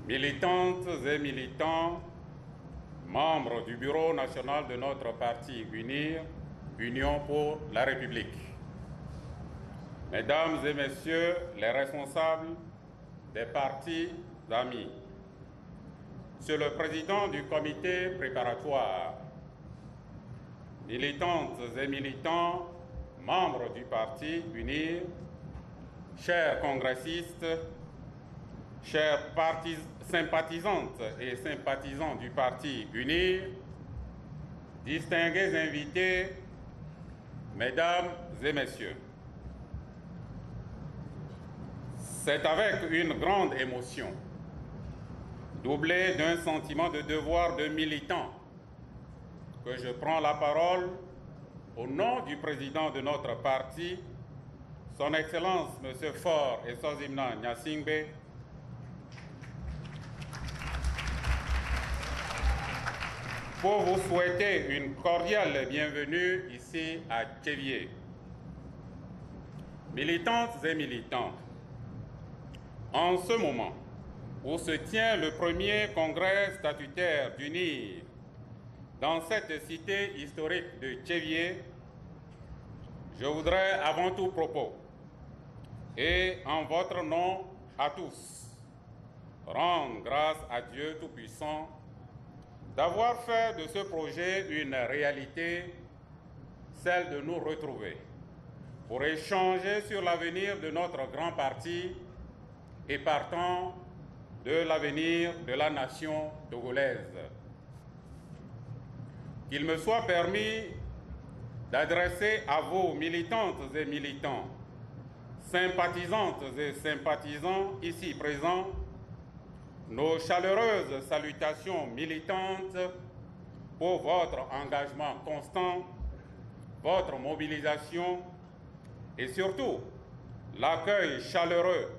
militantes et militants, membres du bureau national de notre parti UNIR, Union pour la République. Mesdames et messieurs les responsables des partis amis, Monsieur le Président du comité préparatoire, militantes et militants, membres du parti UNIR, chers congressistes, chers sympathisantes et sympathisants du parti UNIR, distingués invités, mesdames et messieurs, c'est avec une grande émotion, doublée d'un sentiment de devoir de militant, que je prends la parole au nom du président de notre parti, Son Excellence M. Faure Esozimna Gnassingbé, pour vous souhaiter une cordiale bienvenue ici à Tchévié. Militantes et militants, en ce moment où se tient le premier congrès statutaire d'UNIR dans cette cité historique de Tchévié, je voudrais avant tout propos et en votre nom à tous rendre grâce à Dieu Tout-Puissant d'avoir fait de ce projet une réalité, celle de nous retrouver pour échanger sur l'avenir de notre grand parti et partant de l'avenir de la nation togolaise. Qu'il me soit permis d'adresser à vous, militantes et militants, sympathisantes et sympathisants ici présents, nos chaleureuses salutations militantes pour votre engagement constant, votre mobilisation et surtout l'accueil chaleureux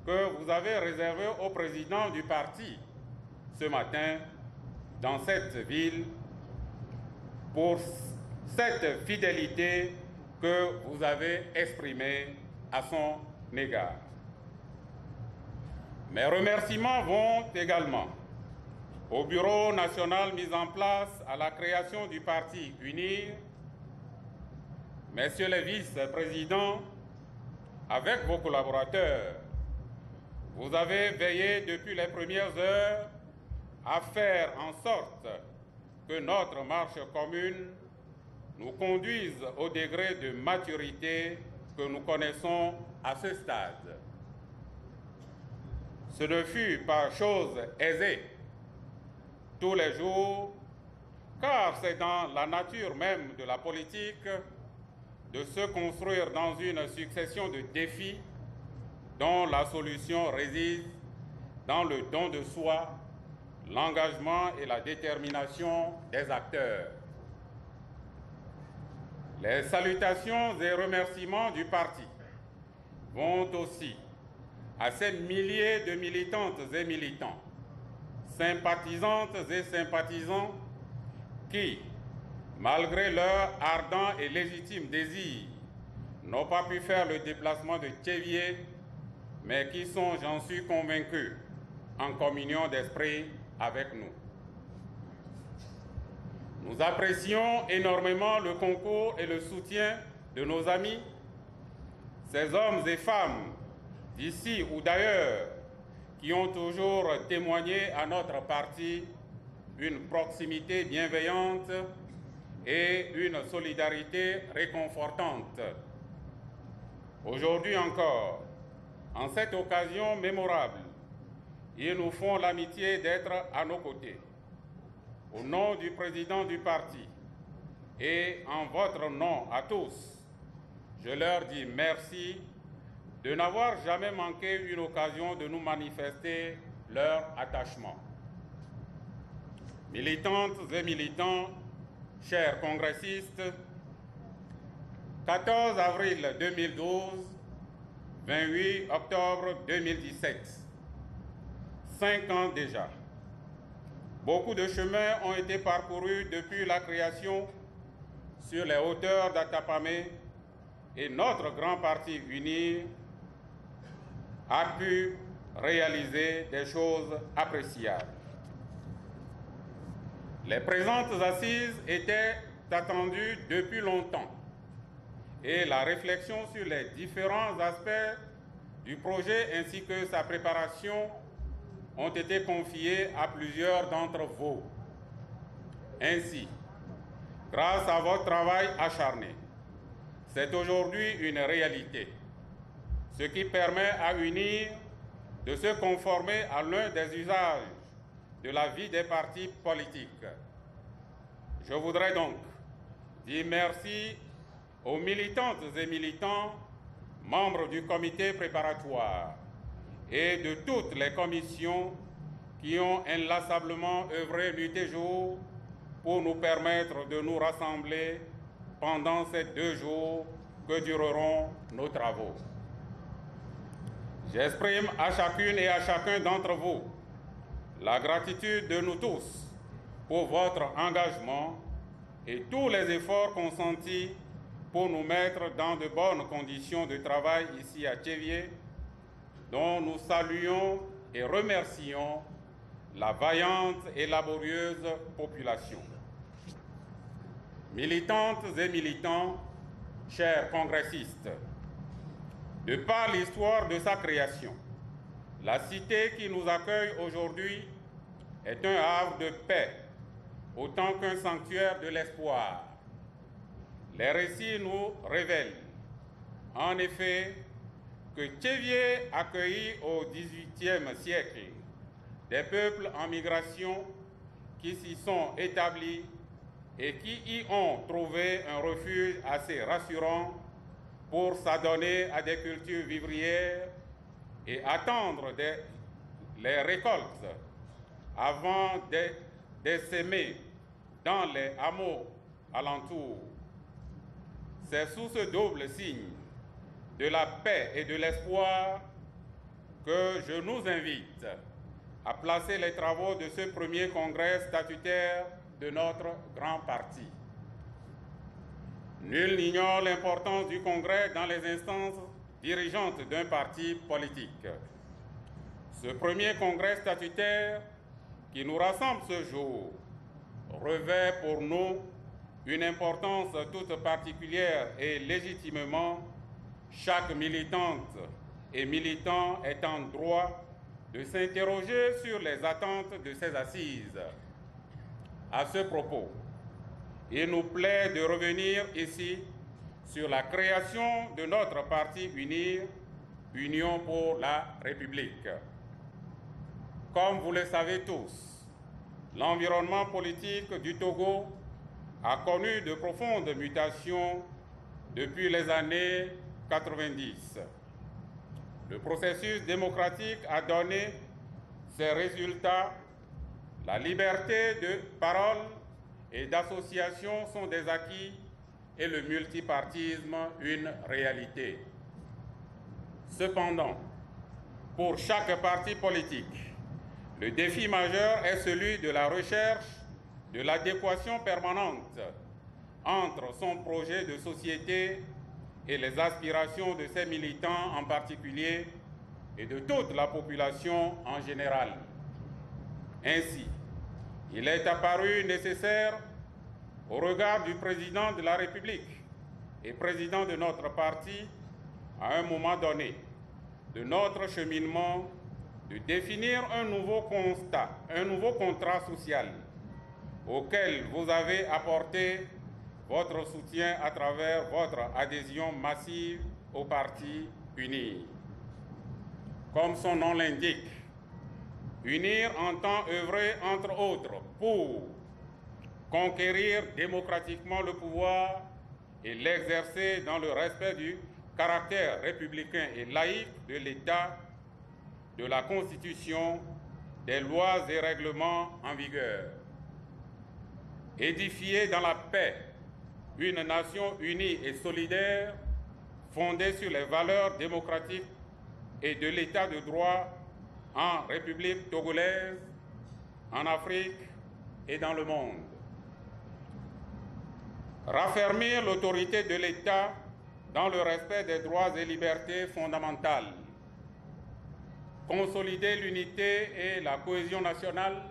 que vous avez réservé au président du parti ce matin dans cette ville pour cette fidélité que vous avez exprimée à son égard. Mes remerciements vont également au bureau national mis en place à la création du parti UNIR, messieurs les vice-présidents, avec vos collaborateurs, vous avez veillé depuis les premières heures à faire en sorte que notre marche commune nous conduise au degré de maturité que nous connaissons à ce stade. Ce ne fut pas chose aisée tous les jours, car c'est dans la nature même de la politique de se construire dans une succession de défis dont la solution réside dans le don de soi, l'engagement et la détermination des acteurs. Les salutations et remerciements du parti vont aussi à ces milliers de militantes et militants, sympathisantes et sympathisants qui, malgré leur ardent et légitime désir, n'ont pas pu faire le déplacement de Tchévié, mais qui sont, j'en suis convaincu, en communion d'esprit avec nous. Nous apprécions énormément le concours et le soutien de nos amis, ces hommes et femmes d'ici ou d'ailleurs, qui ont toujours témoigné à notre parti une proximité bienveillante et une solidarité réconfortante. Aujourd'hui encore, en cette occasion mémorable, ils nous font l'amitié d'être à nos côtés. Au nom du président du parti et en votre nom à tous, je leur dis merci de n'avoir jamais manqué une occasion de nous manifester leur attachement. Militantes et militants, chers congressistes, 14 avril 2012, 28 octobre 2017, 5 ans déjà. Beaucoup de chemins ont été parcourus depuis la création sur les hauteurs d'Atapamé et notre grand parti UNIR a pu réalisé des choses appréciables. Les présentes assises étaient attendues depuis longtemps et la réflexion sur les différents aspects du projet ainsi que sa préparation ont été confiées à plusieurs d'entre vous. Ainsi, grâce à votre travail acharné, c'est aujourd'hui une réalité, ce qui permet à UNIR de se conformer à l'un des usages de la vie des partis politiques. Je voudrais donc dire merci aux militantes et militants, membres du comité préparatoire et de toutes les commissions qui ont inlassablement œuvré nuit et jour pour nous permettre de nous rassembler pendant ces 2 jours que dureront nos travaux. J'exprime à chacune et à chacun d'entre vous la gratitude de nous tous pour votre engagement et tous les efforts consentis pour nous mettre dans de bonnes conditions de travail ici à Thiévié, dont nous saluons et remercions la vaillante et laborieuse population. Militantes et militants, chers congressistes, de par l'histoire de sa création, la cité qui nous accueille aujourd'hui est un havre de paix, autant qu'un sanctuaire de l'espoir. Les récits nous révèlent, en effet, que Thiévié accueillit au XVIIIe siècle des peuples en migration qui s'y sont établis et qui y ont trouvé un refuge assez rassurant pour s'adonner à des cultures vivrières et attendre les récoltes avant de s'aimer dans les hameaux alentours. C'est sous ce double signe de la paix et de l'espoir que je nous invite à placer les travaux de ce premier congrès statutaire de notre grand parti. Nul n'ignore l'importance du congrès dans les instances dirigeantes d'un parti politique. Ce premier congrès statutaire qui nous rassemble ce jour revêt pour nous une importance toute particulière et légitimement, chaque militante et militant est en droit de s'interroger sur les attentes de ces assises. À ce propos, il nous plaît de revenir ici sur la création de notre parti UNIR, Union pour la République. Comme vous le savez tous, l'environnement politique du Togo a connu de profondes mutations depuis les années 90. Le processus démocratique a donné ses résultats. La liberté de parole et d'association sont des acquis et le multipartisme une réalité. Cependant, pour chaque parti politique, le défi majeur est celui de la recherche de l'adéquation permanente entre son projet de société et les aspirations de ses militants en particulier et de toute la population en général. Ainsi, il est apparu nécessaire, au regard du président de la République et président de notre parti, à un moment donné de notre cheminement, de définir un nouveau constat, un nouveau contrat social auquel vous avez apporté votre soutien à travers votre adhésion massive au Parti UNIR. Comme son nom l'indique, UNIR entend œuvrer, entre autres, pour conquérir démocratiquement le pouvoir et l'exercer dans le respect du caractère républicain et laïque de l'État, de la Constitution, des lois et règlements en vigueur. Édifier dans la paix une nation unie et solidaire, fondée sur les valeurs démocratiques et de l'État de droit en République togolaise, en Afrique et dans le monde. Raffermir l'autorité de l'État dans le respect des droits et libertés fondamentales. consolider l'unité et la cohésion nationale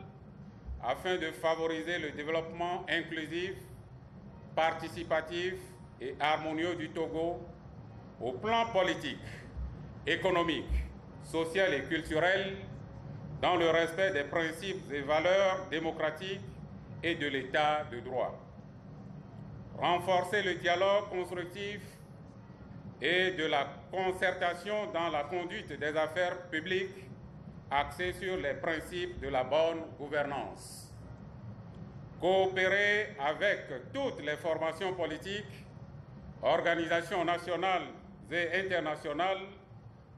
afin de favoriser le développement inclusif, participatif et harmonieux du Togo au plan politique, économique, social et culturel, dans le respect des principes et valeurs démocratiques et de l'État de droit. Renforcer le dialogue constructif et de la concertation dans la conduite des affaires publiques axée sur les principes de la bonne gouvernance. Coopérer avec toutes les formations politiques, organisations nationales et internationales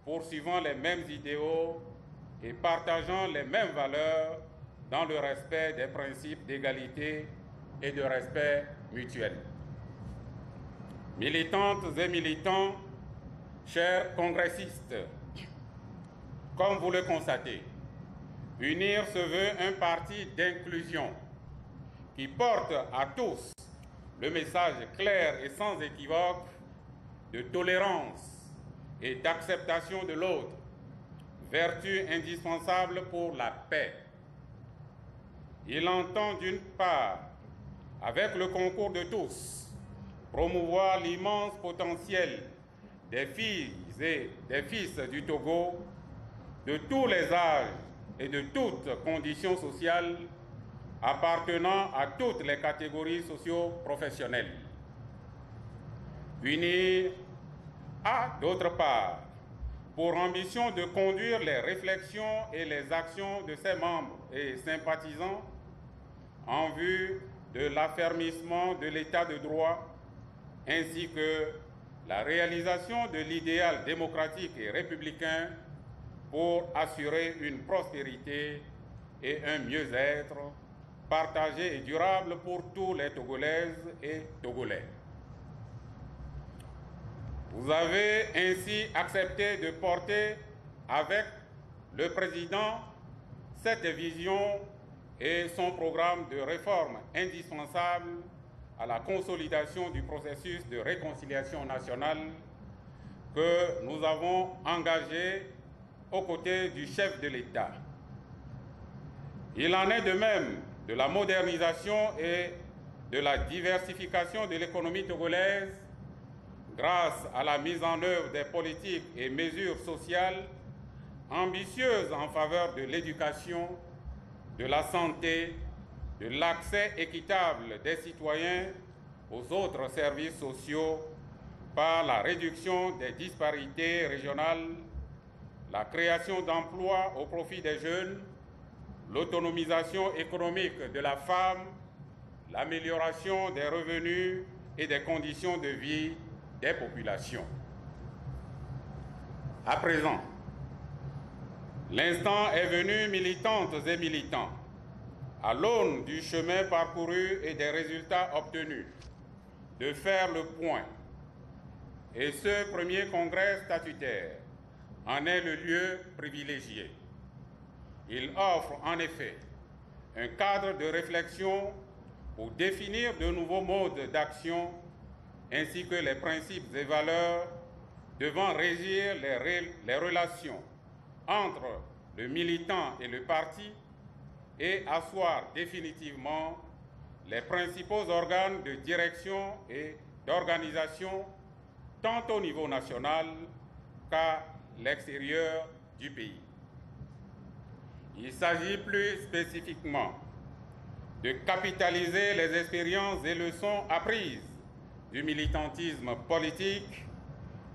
poursuivant les mêmes idéaux et partageant les mêmes valeurs dans le respect des principes d'égalité et de respect mutuel. Militantes et militants, chers congressistes, comme vous le constatez, UNIR se veut un parti d'inclusion qui porte à tous le message clair et sans équivoque de tolérance et d'acceptation de l'autre, vertu indispensable pour la paix. Il entend d'une part, avec le concours de tous, promouvoir l'immense potentiel des filles et des fils du Togo, de tous les âges et de toutes conditions sociales, appartenant à toutes les catégories socio-professionnelles. UNIR a, d'autre part, pour ambition de conduire les réflexions et les actions de ses membres et sympathisants en vue de l'affermissement de l'État de droit ainsi que la réalisation de l'idéal démocratique et républicain pour assurer une prospérité et un mieux-être partagé et durable pour tous les Togolaises et Togolais. Vous avez ainsi accepté de porter avec le président cette vision et son programme de réforme indispensable à la consolidation du processus de réconciliation nationale que nous avons engagé aux côtés du chef de l'État. Il en est de même de la modernisation et de la diversification de l'économie togolaise grâce à la mise en œuvre des politiques et mesures sociales ambitieuses en faveur de l'éducation, de la santé, de l'accès équitable des citoyens aux autres services sociaux par la réduction des disparités régionales, la création d'emplois au profit des jeunes, l'autonomisation économique de la femme, l'amélioration des revenus et des conditions de vie des populations. À présent, l'instant est venu, militantes et militants, à l'aune du chemin parcouru et des résultats obtenus, de faire le point. Et ce premier congrès statutaire en est le lieu privilégié. Il offre en effet un cadre de réflexion pour définir de nouveaux modes d'action ainsi que les principes et valeurs devant régir les relations entre le militant et le parti et asseoir définitivement les principaux organes de direction et d'organisation tant au niveau national qu'à l'extérieur du pays. Il s'agit plus spécifiquement de capitaliser les expériences et leçons apprises du militantisme politique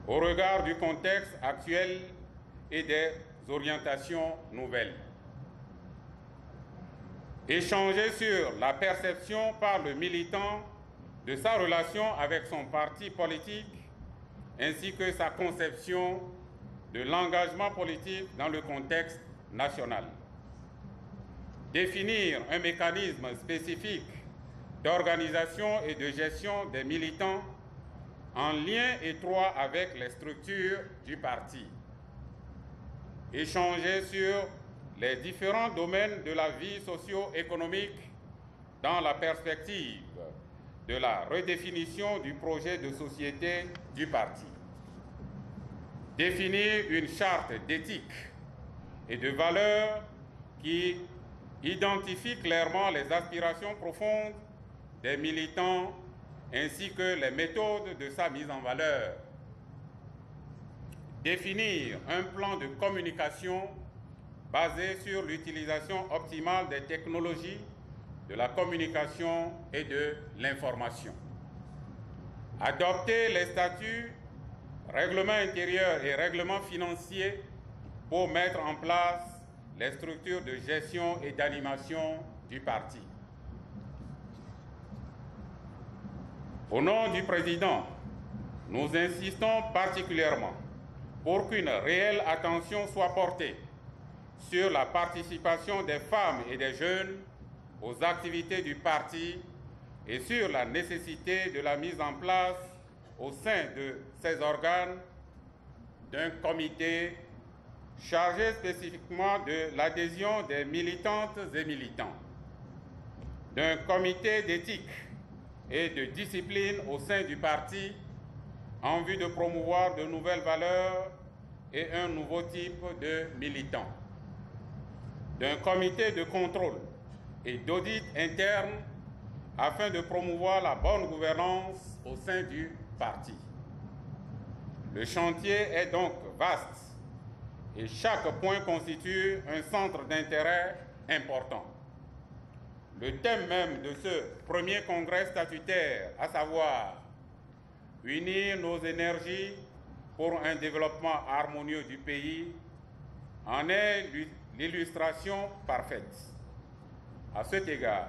au regard du contexte actuel et des orientations nouvelles. Échanger sur la perception par le militant de sa relation avec son parti politique ainsi que sa conception de l'engagement politique dans le contexte national. Définir un mécanisme spécifique d'organisation et de gestion des militants en lien étroit avec les structures du parti. Échanger sur les différents domaines de la vie socio-économique dans la perspective de la redéfinition du projet de société du parti. Définir une charte d'éthique et de valeurs qui identifie clairement les aspirations profondes des militants ainsi que les méthodes de sa mise en valeur. Définir un plan de communication basé sur l'utilisation optimale des technologies de la communication et de l'information. Adopter les statuts, règlements intérieurs et règlements financiers pour mettre en place les structures de gestion et d'animation du parti. Au nom du président, nous insistons particulièrement pour qu'une réelle attention soit portée sur la participation des femmes et des jeunes aux activités du parti et sur la nécessité de la mise en place au sein de ces organes d'un comité chargé spécifiquement de l'adhésion des militantes et militants, d'un comité d'éthique et de discipline au sein du parti en vue de promouvoir de nouvelles valeurs et un nouveau type de militants, d'un comité de contrôle et d'audit interne afin de promouvoir la bonne gouvernance au sein du parti. Le chantier est donc vaste et chaque point constitue un centre d'intérêt important. Le thème même de ce premier congrès statutaire, à savoir unir nos énergies pour un développement harmonieux du pays, en est l'illustration parfaite. À cet égard,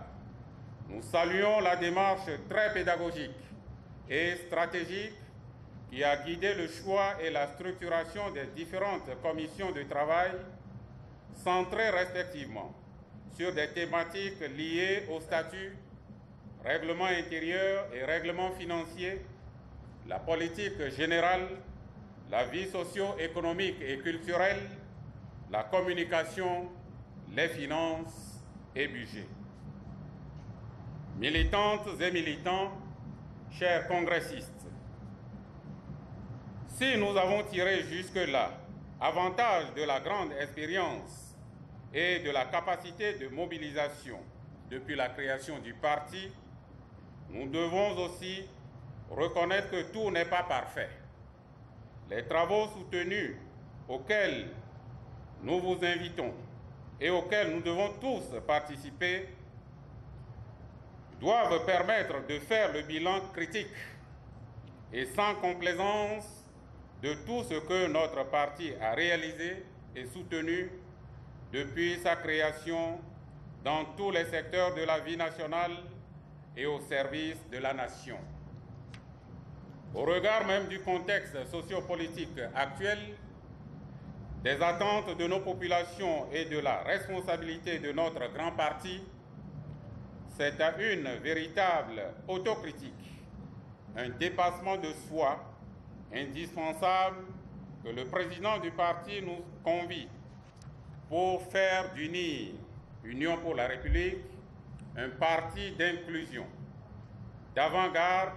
nous saluons la démarche très pédagogique et stratégique qui a guidé le choix et la structuration des différentes commissions de travail, centrées respectivement sur des thématiques liées au statut, règlement intérieur et règlement financier, la politique générale, la vie socio-économique et culturelle, la communication, les finances et budget. Militantes et militants, chers congressistes, si nous avons tiré jusque-là avantage de la grande expérience et de la capacité de mobilisation depuis la création du parti, nous devons aussi reconnaître que tout n'est pas parfait. Les travaux soutenus auxquels nous vous invitons et auxquels nous devons tous participer doivent permettre de faire le bilan critique et sans complaisance de tout ce que notre parti a réalisé et soutenu depuis sa création dans tous les secteurs de la vie nationale et au service de la nation. Au regard même du contexte sociopolitique actuel, des attentes de nos populations et de la responsabilité de notre grand parti, c'est à une véritable autocritique, un dépassement de soi indispensable que le président du parti nous convie pour faire d'UNIR, Union pour la République, un parti d'inclusion, d'avant-garde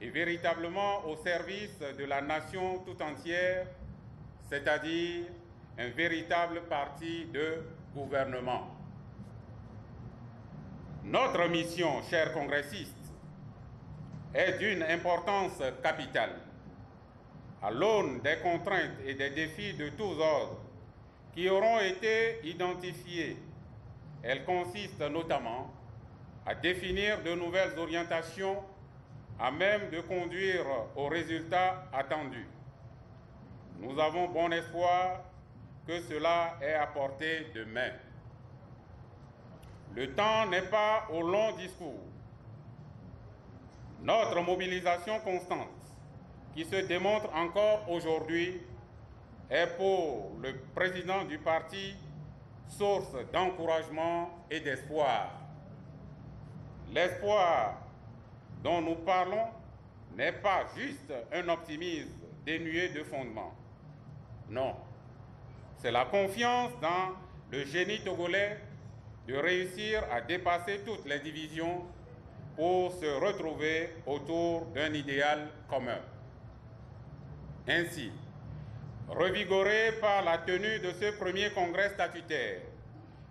et véritablement au service de la nation tout entière, c'est-à-dire un véritable parti de gouvernement. Notre mission, chers congressistes, est d'une importance capitale. À l'aune des contraintes et des défis de tous ordres qui auront été identifiés, elle consiste notamment à définir de nouvelles orientations à même de conduire aux résultats attendus. Nous avons bon espoir que cela ait à portée de main. Le temps n'est pas au long discours. Notre mobilisation constante, qui se démontre encore aujourd'hui, est pour le président du parti source d'encouragement et d'espoir. L'espoir dont nous parlons n'est pas juste un optimisme dénué de fondement. Non, c'est la confiance dans le génie togolais de réussir à dépasser toutes les divisions pour se retrouver autour d'un idéal commun. Ainsi, revigoré par la tenue de ce premier congrès statutaire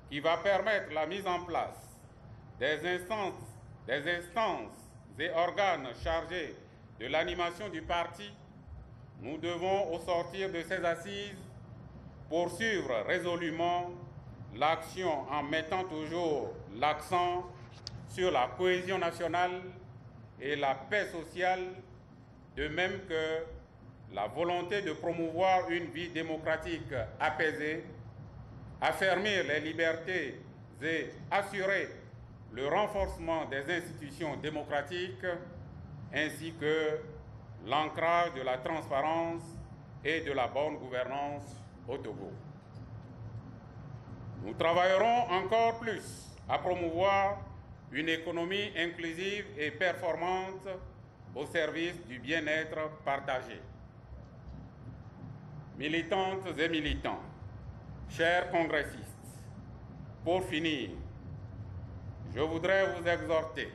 qui va permettre la mise en place des instances et organes chargés de l'animation du parti, nous devons, au sortir de ces assises, poursuivre résolument l'action en mettant toujours l'accent sur la cohésion nationale et la paix sociale, de même que la volonté de promouvoir une vie démocratique apaisée, affermir les libertés et assurer le renforcement des institutions démocratiques, ainsi que l'ancrage de la transparence et de la bonne gouvernance au Togo. Nous travaillerons encore plus à promouvoir une économie inclusive et performante au service du bien-être partagé. Militantes et militants, chers congressistes, pour finir, je voudrais vous exhorter,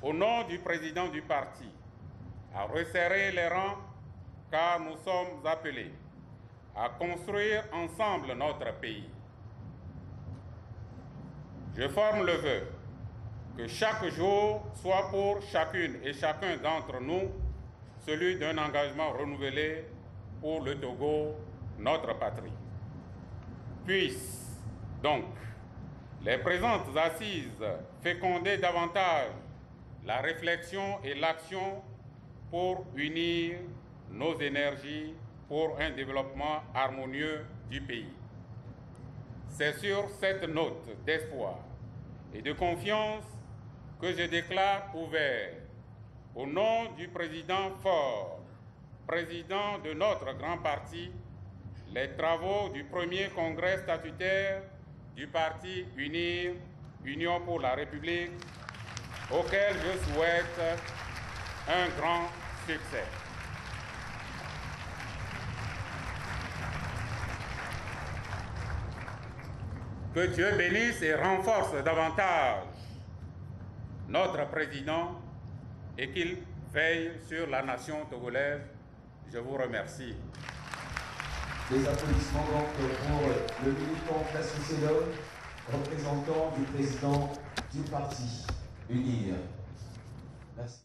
au nom du président du parti, à resserrer les rangs car nous sommes appelés à construire ensemble notre pays. Je forme le vœu que chaque jour soit pour chacune et chacun d'entre nous celui d'un engagement renouvelé pour le Togo, notre patrie. Puissent donc les présentes assises féconder davantage la réflexion et l'action pour unir nos énergies pour un développement harmonieux du pays. C'est sur cette note d'espoir et de confiance que je déclare ouvert, au nom du président Faure, président de notre grand parti, les travaux du premier congrès statutaire du parti UNIR, Union pour la République, auquel je souhaite un grand succès. Que Dieu bénisse et renforce davantage notre président et qu'il veille sur la nation togolaise. Je vous remercie. Des applaudissements donc pour le militant Kassou-Selom, représentant du président du parti UNIR. Merci.